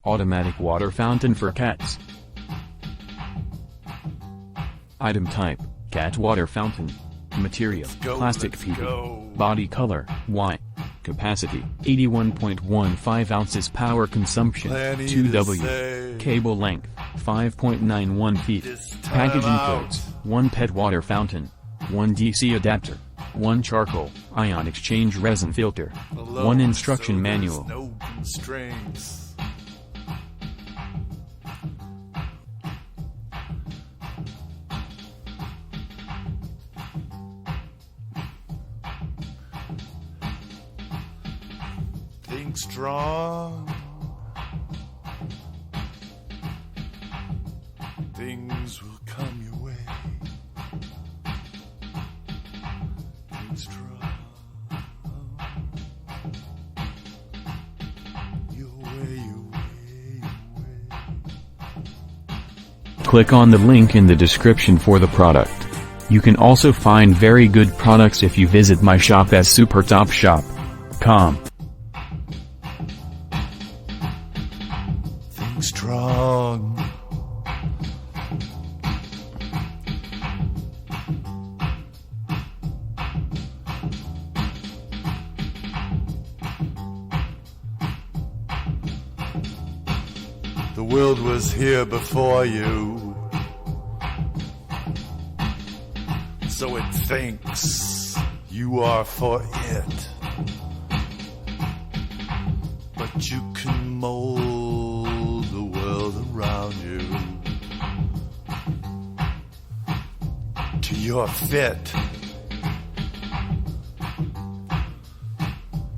Automatic water fountain for cats. Item type, cat water fountain. Material, plastic PV. Body color, white. Capacity, 81.15 ounces. Power consumption, 2W. Cable length, 5.91 feet. Package includes 1 PET water fountain, 1 DC adapter, 1 charcoal ion exchange resin filter, 1 instruction manual. No constraints. Think strong. Things will come your way. Think strong. Your way, your way, your way. Click on the link in the description for the product. You can also find very good products if you visit my shop as supertopshop.com. Think strong. The world was here before you, so it thinks you are for it. But you can mold the world around you to your fit.